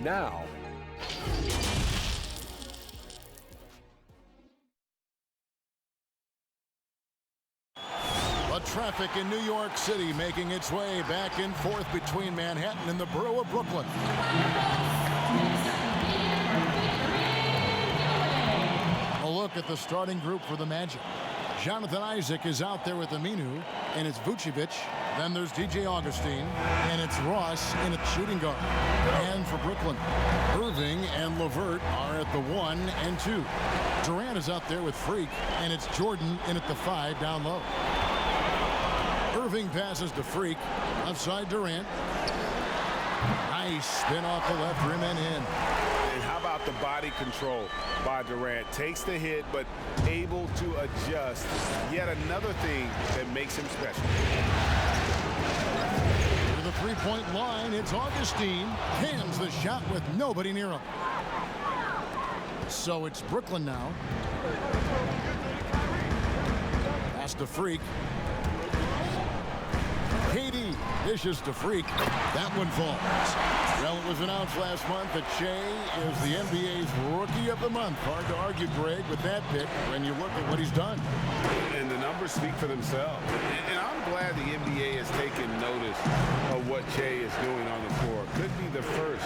now. The traffic in New York City making its way back and forth between Manhattan and the borough of Brooklyn. A look at the starting group for the Magic. Jonathan Isaac is out there with Aminu, and it's Vucevic. Then there's DJ Augustine, and it's Ross in at shooting guard. And for Brooklyn, Irving and LeVert are at the 1 and 2. Durant is out there with Freak, and it's Jordan in at the 5 down low. Irving passes to Freak, outside Durant. Nice spin off the left rim and in. And how about the body control by Durant? Takes the hit, but able to adjust. Yet another thing that makes him special. To the three-point line, it's Augustine. Hams the shot with nobody near him. So it's Brooklyn now. Pass to Freak. KD dishes to Freak. That one falls. Well, it was announced last month that Shea is the NBA's Rookie of the Month. Hard to argue, Greg, with that pick when you look at what he's done. And the numbers speak for themselves. And I'm glad the NBA has taken notice of what Shea is doing on the floor. Could be the first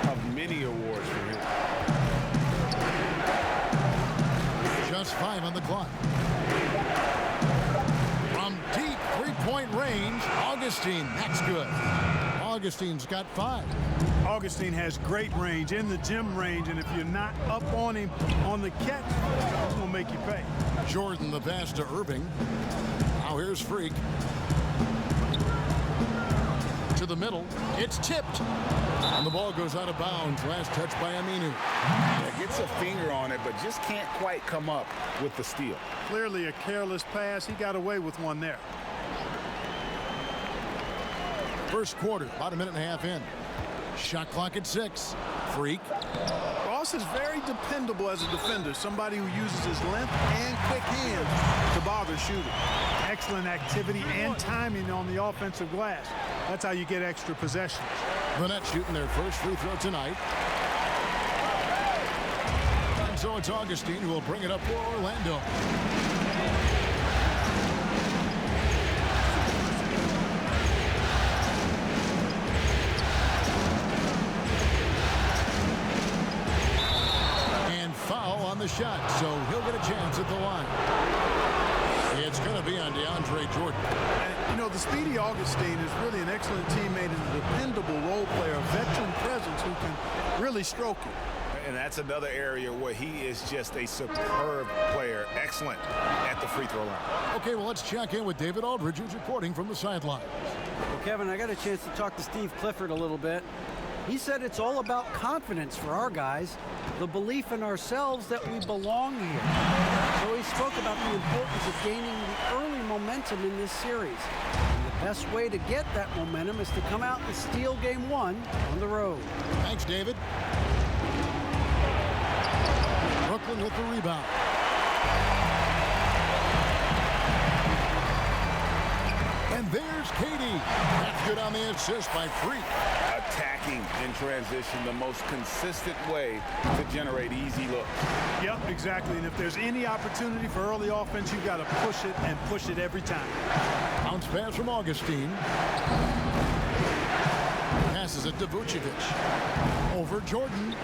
of many awards for him. Just 5 on the clock. From deep three-point range, Augustine, that's good. Augustine's got 5. Augustine has great range, in the gym range, and if you're not up on him on the catch, he's going to make you pay. Jordan the pass to Irving. Now here's Freak. To the middle. It's tipped. And the ball goes out of bounds. Last touch by Aminu. Yeah, gets a finger on it, but just can't quite come up with the steal. Clearly a careless pass. He got away with one there. First quarter, about a minute and a half in. Shot clock at 6. Freak. Ross is very dependable as a defender, somebody who uses his length and quick hands to bother shooting. Excellent activity and timing on the offensive glass. That's how you get extra possessions. The Nets shooting their first free throw tonight. And so it's Augustine who will bring it up for Orlando. The shot, so he'll get a chance at the line. It's going to be on DeAndre Jordan. And, you know, the speedy Augustine is really an excellent teammate and a dependable role player, a veteran presence who can really stroke it. And that's another area where he is just a superb player. Excellent at the free throw line. Okay, well, let's check in with David Aldridge, who's reporting from the sideline. Well, Kevin, I got a chance to talk to Steve Clifford a little bit. He said it's all about confidence for our guys, the belief in ourselves that we belong here. So he spoke about the importance of gaining the early momentum in this series. And the best way to get that momentum is to come out and steal game 1 on the road. Thanks, David. Brooklyn with the rebound. And there's Katie. That's good on the assist by Freak. Attacking in transition, the most consistent way to generate easy looks. Yep, exactly. And if there's any opportunity for early offense, you've got to push it and push it every time. Bounce pass from Augustine. Passes it to Vucevic. Over Jordan.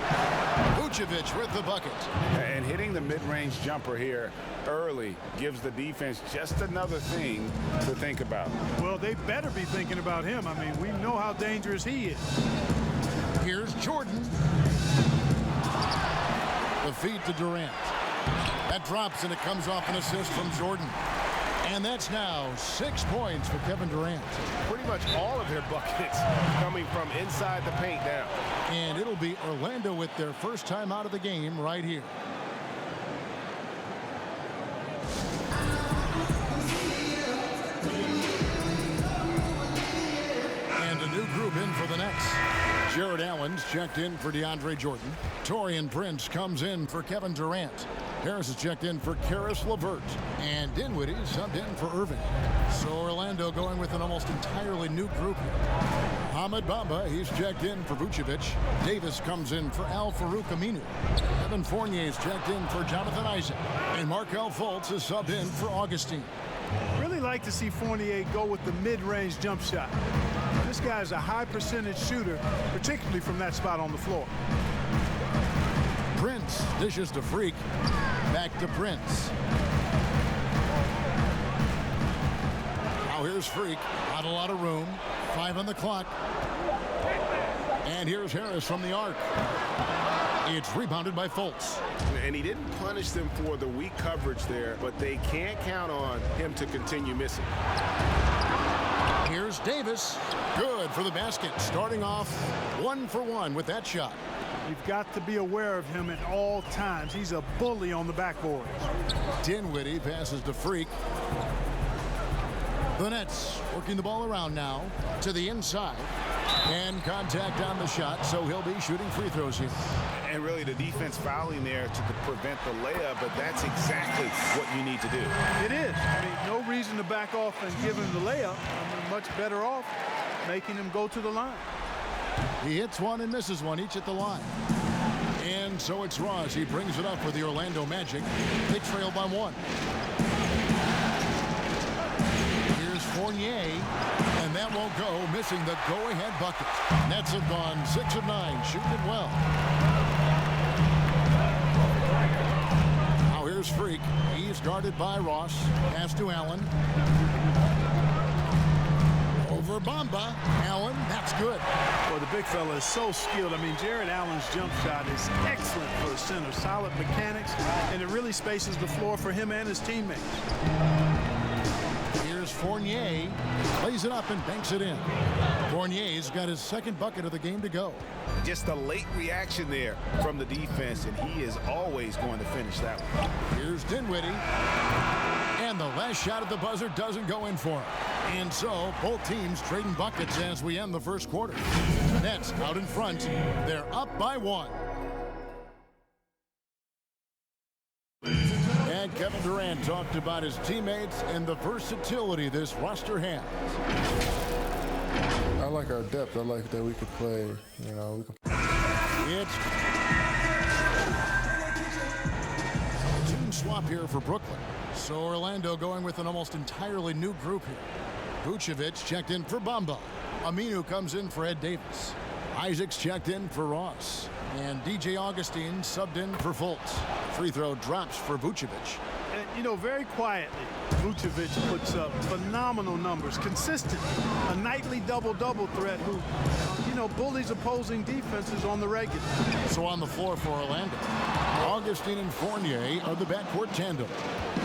Vucevic with the bucket. And hitting the mid-range jumper here early gives the defense just another thing to think about. Well, they better be thinking about him. I mean, we know how dangerous he is. Here's Jordan. The feed to Durant. That drops, and it comes off an assist from Jordan. And that's now 6 points for Kevin Durant. Pretty much all of their buckets coming from inside the paint now. And it'll be Orlando with their first time out of the game right here. And a new group in for the Nets. Jared Allen's checked in for DeAndre Jordan. Taurean Prince comes in for Kevin Durant. Harris is checked in for Karis LeVert. And Dinwiddie subbed in for Irving. So Orlando going with an almost entirely new group here. Ahmed Bamba, he's checked in for Vucevic. Davis comes in for Al-Farouq Aminu. Evan Fournier's checked in for Jonathan Isaac. And Markelle Fultz is subbed in for Augustine. Really like to see Fournier go with the mid-range jump shot. This guy's a high percentage shooter, particularly from that spot on the floor. Prince dishes to Freak. Back to Prince. Now here's Freak. Not a lot of room. 5 on the clock. And here's Harris from the arc. It's rebounded by Fultz. And he didn't punish them for the weak coverage there, but they can't count on him to continue missing. Here's Davis. Good for the basket. Starting off 1 for 1 with that shot. You've got to be aware of him at all times. He's a bully on the backboard. Dinwiddie passes to Freak. The Nets working the ball around now to the inside. And contact on the shot, so he'll be shooting free throws here. And really the defense fouling there to prevent the layup, but that's exactly what you need to do. It is. I mean, no reason to back off and give him the layup. I mean, much better off making him go to the line. He hits one and misses one, each at the line. And so it's Ross. He brings it up for the Orlando Magic. They trail by 1. Here's Fournier, and that won't go, missing the go-ahead bucket. Nets have gone 6 of 9, shooting it well. Now here's Freak. He's guarded by Ross. Pass to Allen. Over Bamba. Allen, that's good. Well, the big fella is so skilled. I mean, Jared Allen's jump shot is excellent for a center. Solid mechanics, and it really spaces the floor for him and his teammates. Here's Fournier. Plays it up and banks it in. Fournier's got his second bucket of the game to go. Just a late reaction there from the defense, and he is always going to finish that one. Here's Dinwiddie. And the last shot at the buzzer doesn't go in for him. And so both teams trading buckets as we end the first quarter. Nets out in front. They're up by 1. And Kevin Durant talked about his teammates and the versatility this roster has. I like our depth. I like that we can play, you know. We can... It's team swap here for Brooklyn. So Orlando going with an almost entirely new group here. Vucevic checked in for Bamba. Aminu comes in for Ed Davis. Isaac's checked in for Ross. And DJ Augustine subbed in for Fultz. Free throw drops for Vucevic. And, you know, very quietly, Vucevic puts up phenomenal numbers, consistent. A nightly double-double threat who, you know, bullies opposing defenses on the regular. So on the floor for Orlando, Augustine and Fournier are the backcourt tandem.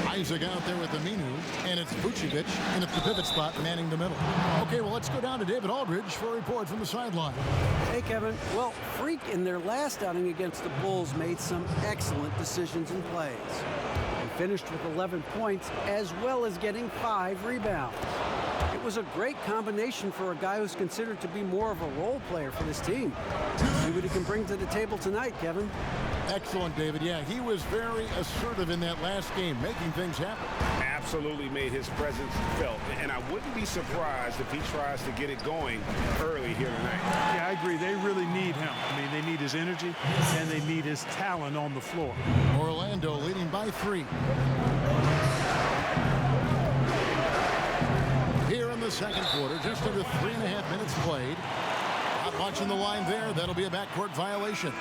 Isaac out there with Aminu, and it's Vucevic, and it's the pivot spot manning the middle. Okay, well, let's go down to David Aldridge for a report from the sideline. Hey, Kevin. Well, Freak in their last outing against the Bulls made some excellent decisions and plays. He finished with 11 points as well as getting 5 rebounds. It was a great combination for a guy who's considered to be more of a role player for this team. See what he can bring to the table tonight, Kevin. Excellent, David. Yeah, he was very assertive in that last game, making things happen. Absolutely made his presence felt. And I wouldn't be surprised if he tries to get it going early here tonight. Yeah, I agree. They really need him. I mean, they need his energy, and they need his talent on the floor. Orlando leading by 3. Here in the second quarter, just under 3.5 minutes played. Not watching the line there. That'll be a backcourt violation.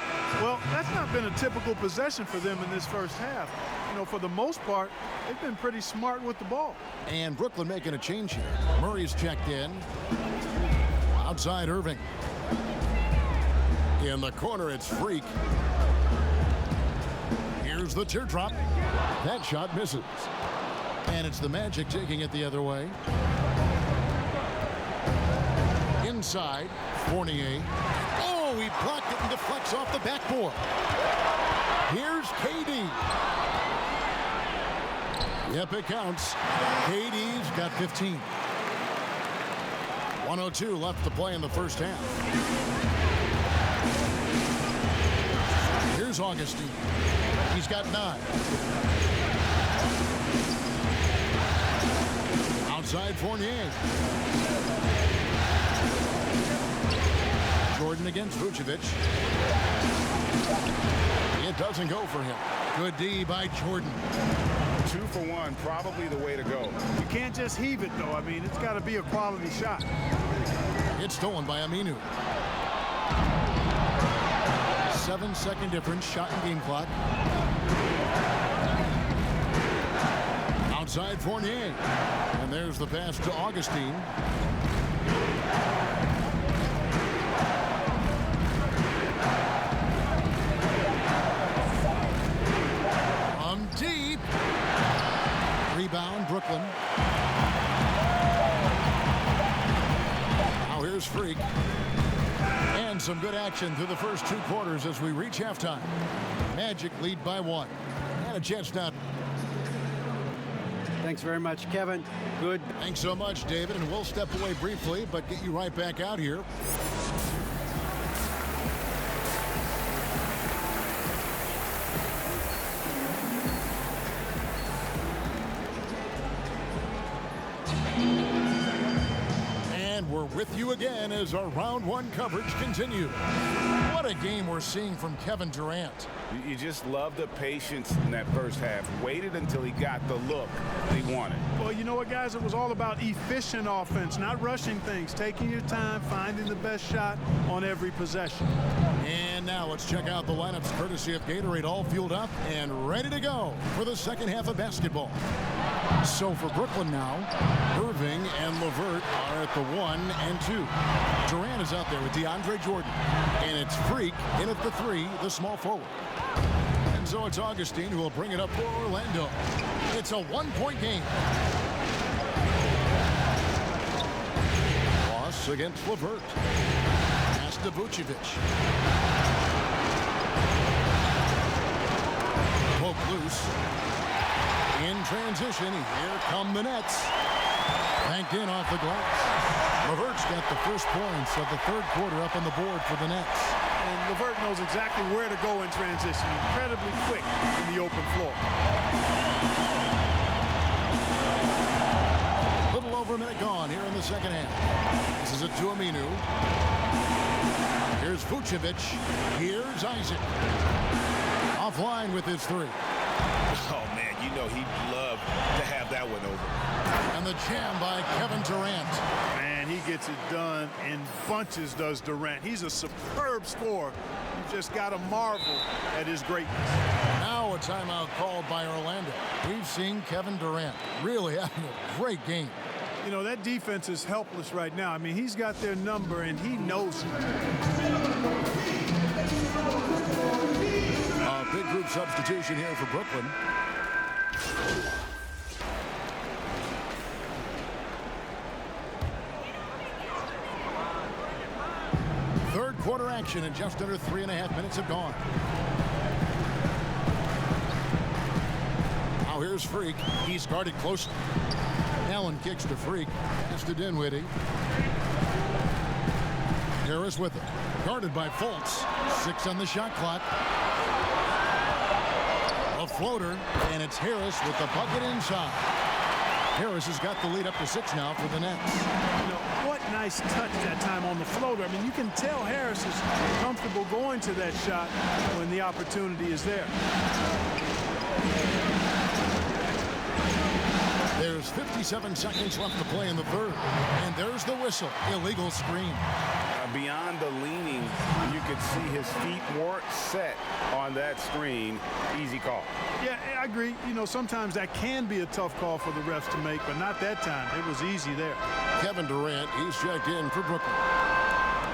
Well, that's not been a typical possession for them in this first half. You know, for the most part, they've been pretty smart with the ball. And Brooklyn making a change here. Murray's checked in. Outside Irving. In the corner, it's Freak. Here's the teardrop. That shot misses. And it's the Magic taking it the other way. Inside, Fournier. Oh, he blocked it and deflects off the backboard. Here's KD. Yep, it counts. KD's got 15. 1:02 left to play in the first half. Here's Augustine. He's got 9. Outside Fournier. Jordan against Vucevic. It doesn't go for him. Good D by Jordan. 2 for 1, probably the way to go. You can't just heave it, though. I mean, it's got to be a quality shot. It's stolen by Aminu. 7-second difference, shot and game clock. Outside Fournier. And there's the pass to Augustine. From deep. Rebound, Brooklyn. Now here's Freak. And some good action through the first 2 quarters as we reach halftime. Magic lead by 1. And a chance now. Thanks very much, Kevin. Good. Thanks so much, David. And we'll step away briefly, but get you right back out here. And we're with you again as our round 1 coverage continues. What a game we're seeing from Kevin Durant. You just love the patience in that first half. Waited until he got the look he wanted. Well, you know what, guys? It was all about efficient offense, not rushing things, taking your time, finding the best shot on every possession. And now let's check out the lineups courtesy of Gatorade, all fueled up and ready to go for the second half of basketball. So for Brooklyn now, Irving and LeVert are at the 1 and 2. Durant is out there with DeAndre Jordan. And it's Freak in at the 3, the small forward. And so it's Augustine who will bring it up for Orlando. It's a 1-point game. Loss against LeVert. Pass to Vucevic. Poke loose. In transition, here come the Nets. Banked in off the glass. LeVert's got the first points of the 3rd quarter up on the board for the Nets. And LeVert knows exactly where to go in transition. Incredibly quick in the open floor. Little over a minute gone here in the second half. This is a to Aminu. Here's Vucevic. Here's Isaac. Offline with his 3. Oh, man, you know he'd love to have that one over. And the jam by Kevin Durant. Man, he gets it done in bunches, does Durant. He's a superb scorer. You just got to marvel at his greatness. Now a timeout called by Orlando. We've seen Kevin Durant really having a great game. You know, that defense is helpless right now. I mean, he's got their number, and he knows it. A big group substitution here for Brooklyn. Third quarter action, and just under 3.5 minutes have gone. Now here's Freak. He's guarded closely. Allen kicks to Freak. It's to Dinwiddie. Harris with it. Guarded by Fultz. 6 on the shot clock. A floater, and it's Harris with the bucket inside. Harris has got the lead up to 6 now for the Nets. You know, what nice touch that time on the floater. I mean, you can tell Harris is comfortable going to that shot when the opportunity is there. There's 57 seconds left to play in the 3rd. And there's the whistle. Illegal screen. Beyond the leaning, you could see his feet weren't set on that screen. Easy call. Yeah, I agree. You know, sometimes that can be a tough call for the refs to make, but not that time. It was easy there. Kevin Durant, he's checked in for Brooklyn.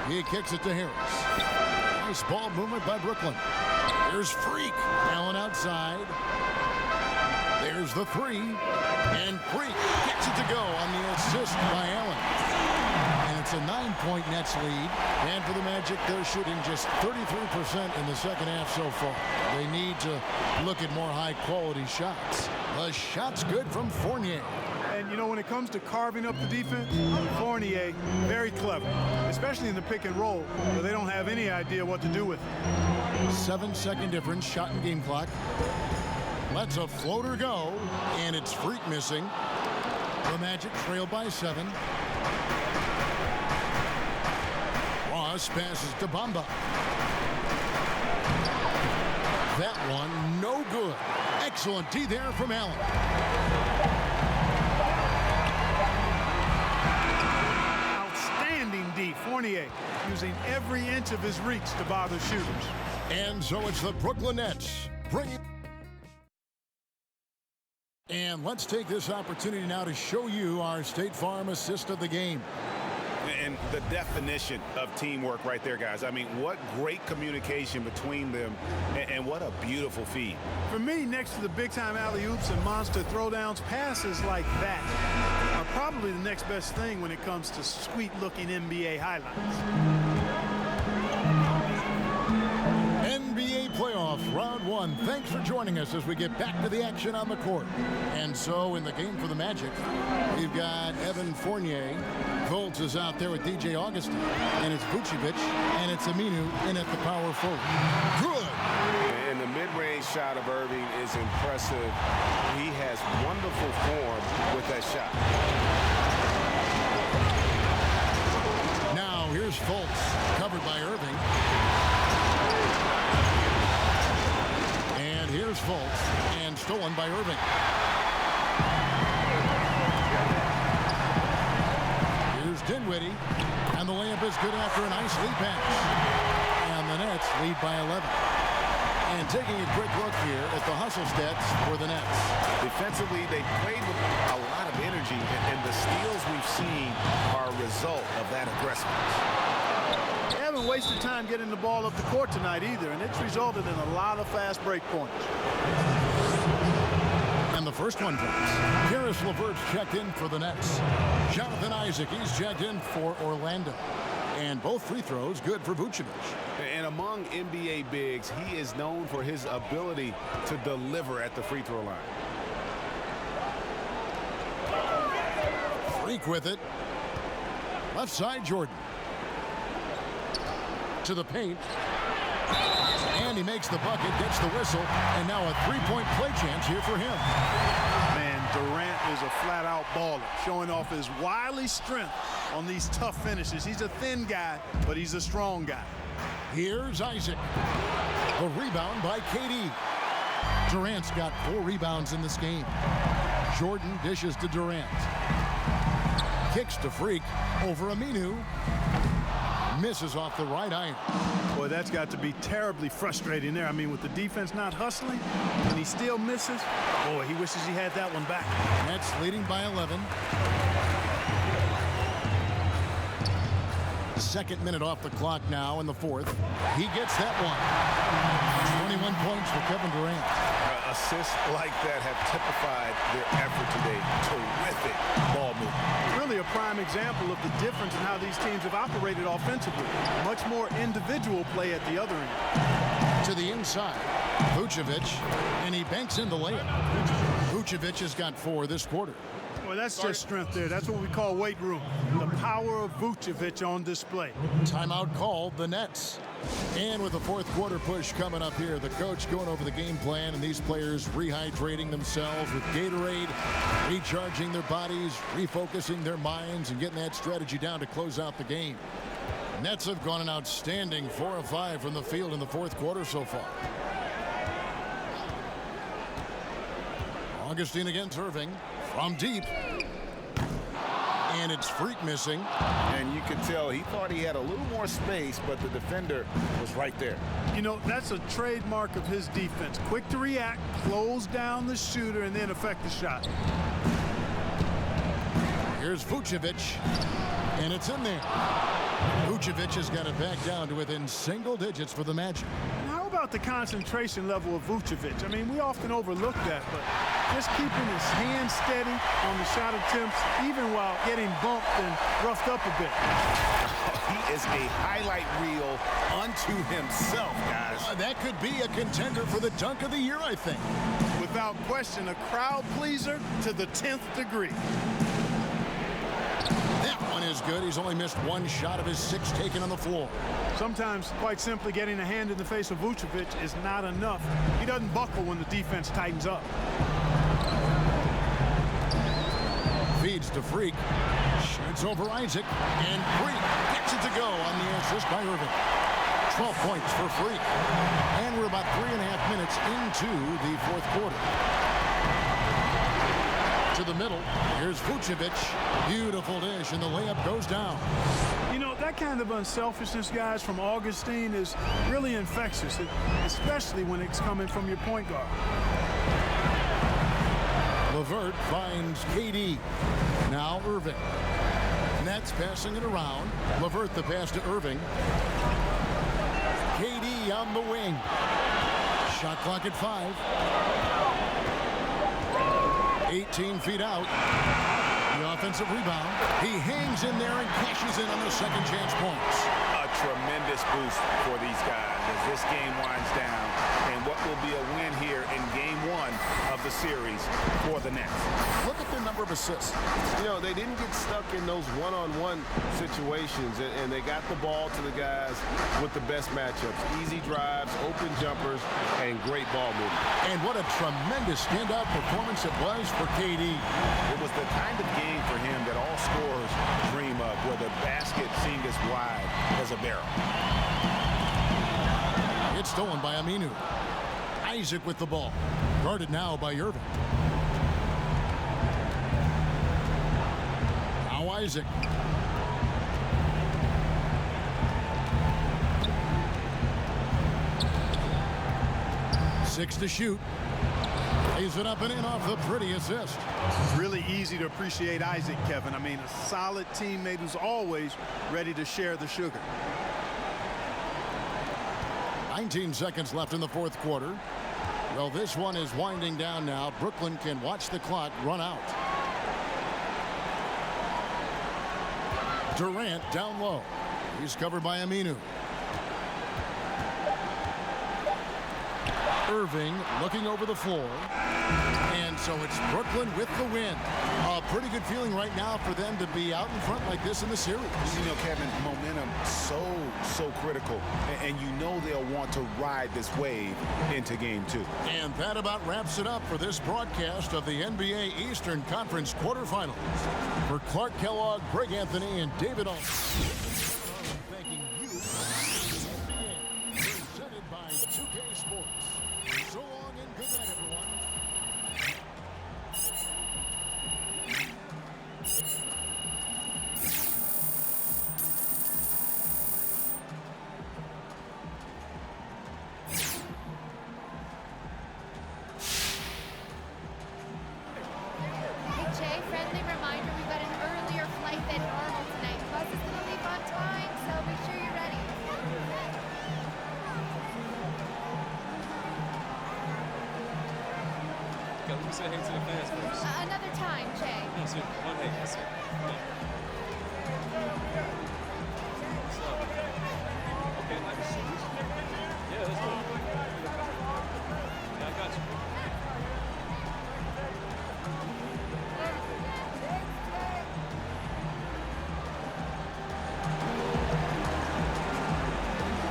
He kicks it to Harris. Nice ball movement by Brooklyn. Here's Freak. Allen outside. There's the 3. And Freak gets it to go on the assist by Allen. And it's a 9-point Nets lead. And for the Magic, they're shooting just 33% in the second half so far. They need to look at more high-quality shots. The shot's good from Fournier. And, you know, when it comes to carving up the defense, Fournier, very clever, especially in the pick and roll, where they don't have any idea what to do with it. 7-second difference, shot and game clock. Lets a floater go, and it's Freak missing. The Magic trail by 7. Russ passes to Bamba. That one, no good. Excellent D there from Allen. Outstanding D. Fournier using every inch of his reach to bother shooters. And so it's the Brooklyn Nets bringing. And let's take this opportunity now to show you our State Farm assist of the game. And the definition of teamwork right there, guys. I mean, what great communication between them, and what a beautiful feed. For me, next to the big-time alley-oops and monster throwdowns, passes like that are probably the next best thing when it comes to sweet-looking NBA highlights. NBA playoff round one. Thanks for joining us as we get back to the action on the court. And so in the game for the Magic, we've got Evan Fournier. Fultz is out there with DJ Augustin, and it's Vucevic, and it's Aminu in at the power forward. Good. And the mid-range shot of Irving is impressive. He has wonderful form with that shot. Now here's Fultz, covered by Irving. And here's Fultz, and stolen by Irving. Dinwiddie, and the layup is good after a nice lead pass. And the Nets lead by 11. And taking a quick look here at the hustle stats for the Nets. Defensively, they played with a lot of energy, and the steals we've seen are a result of that aggressiveness. They haven't wasted time getting the ball up the court tonight either, and it's resulted in a lot of fast break points. And the first one drops. Karis LeVert's checked in for the Nets. Jonathan Isaac, he's checked in for Orlando. And both free throws good for Vucevic. And among NBA bigs, he is known for his ability to deliver at the free throw line. Freak with it. Left side, Jordan. To the paint. And he makes the bucket, gets the whistle, and now a three-point play chance here for him. Man, Durant is a flat-out baller, showing off his wily strength on these tough finishes. He's a thin guy, but he's a strong guy. Here's Isaac. The rebound by KD. Durant's got 4 rebounds in this game. Jordan dishes to Durant. Kicks to Freak over Aminu. Misses off the right iron. Boy, that's got to be terribly frustrating there. I mean, with the defense not hustling, and he still misses, boy, he wishes he had that one back. Nets leading by 11. Second minute off the clock now in the fourth. He gets that one. 21 points for Kevin Durant. Assists like that have typified their effort today. Terrific ball movement. Really a prime example of the difference in how these teams have operated offensively. Much more individual play at the other end. To the inside, Vucevic, and he banks in the layup. Vucevic has got 4 this quarter. Well, that's just strength there. That's what we call weight room. The power of Vucevic on display. Timeout called, the Nets. And with the fourth quarter push coming up here, the coach going over the game plan and these players rehydrating themselves with Gatorade, recharging their bodies, refocusing their minds, and getting that strategy down to close out the game. Nets have gone an outstanding 4 of 5 from the field in the fourth quarter so far. Augustin against Irving from deep. And it's Freak missing. And you could tell he thought he had a little more space, but the defender was right there. You know, that's a trademark of his defense. Quick to react, close down the shooter, and then affect the shot. Here's Vucevic, and it's in there. Vucevic has got it back down to within single digits for the Magic. How about the concentration level of Vucevic? I mean, we often overlook that, but just keeping his hands steady on the shot attempts, even while getting bumped and roughed up a bit. He is a highlight reel unto himself, guys. That could be a contender for the dunk of the year, I think. Without question, a crowd pleaser to the 10th degree. That one is good. He's only missed 1 shot of his 6 taken on the floor. Sometimes, quite simply, getting a hand in the face of Vucevic is not enough. He doesn't buckle when the defense tightens up. Feeds to Freak. It's over Isaac, and Freak gets it to go on the assist by Irving. 12 points for Freak. And we're about 3.5 minutes into the fourth quarter. To the middle, here's Vucevic. Beautiful dish, and the layup goes down. You know, that kind of unselfishness, guys, from Augustine is really infectious, especially when it's coming from your point guard. LeVert finds KD. Now Irving. Nets passing it around. LeVert the pass to Irving. KD on the wing. Shot clock at 5. 18 feet out. The offensive rebound. He hangs in there and cashes in on the second chance points. A tremendous boost for these guys as this game winds down, and what will be a win here in game 1 of the series for the Nets. Look at the number of assists. You know, they didn't get stuck in those one-on-one situations, and they got the ball to the guys with the best matchups. Easy drives, open jumpers, and great ball movement. And what a tremendous standout performance it was for KD. It was the kind of game for him that all scorers dream of, where the basket seemed as wide as a barrel. It's stolen by Aminu. Isaac with the ball. Guarded now by Irving. Now Isaac. Six to shoot. Lays it up and in off the pretty assist. Really easy to appreciate Isaac, Kevin. I mean, a solid teammate who's always ready to share the sugar. 19 seconds left in the fourth quarter. Well, this one is winding down now. Brooklyn can watch the clock run out. Durant down low. He's covered by Aminu. Irving looking over the floor. And so it's Brooklyn with the win. A pretty good feeling right now for them to be out in front like this in the series. You know, Kevin, momentum so critical, and you know they'll want to ride this wave into game 2. And that about wraps it up for this broadcast of the NBA Eastern Conference quarterfinals. For Clark Kellogg, Greg Anthony, and David Alton. Thanking you for the NBA, presented by 2K Sports. So long and good night, everyone. Say hey to the fans first. Another time, Jay. No, sir. One hey, yes, sir. Yeah. What's up? Okay, nice. Yeah, let's go. Yeah, I got you.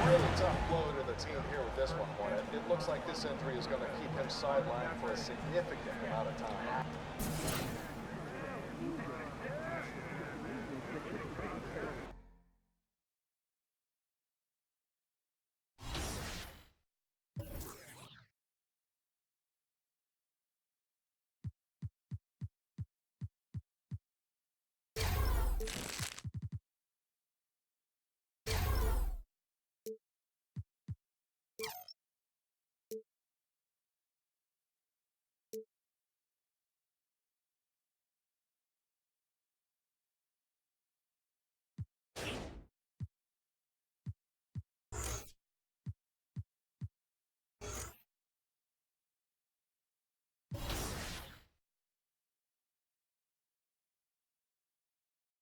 Really tough blow to the team here with this one, Hornet. It looks like this injury is going to keep him sidelined for a significant amount of time.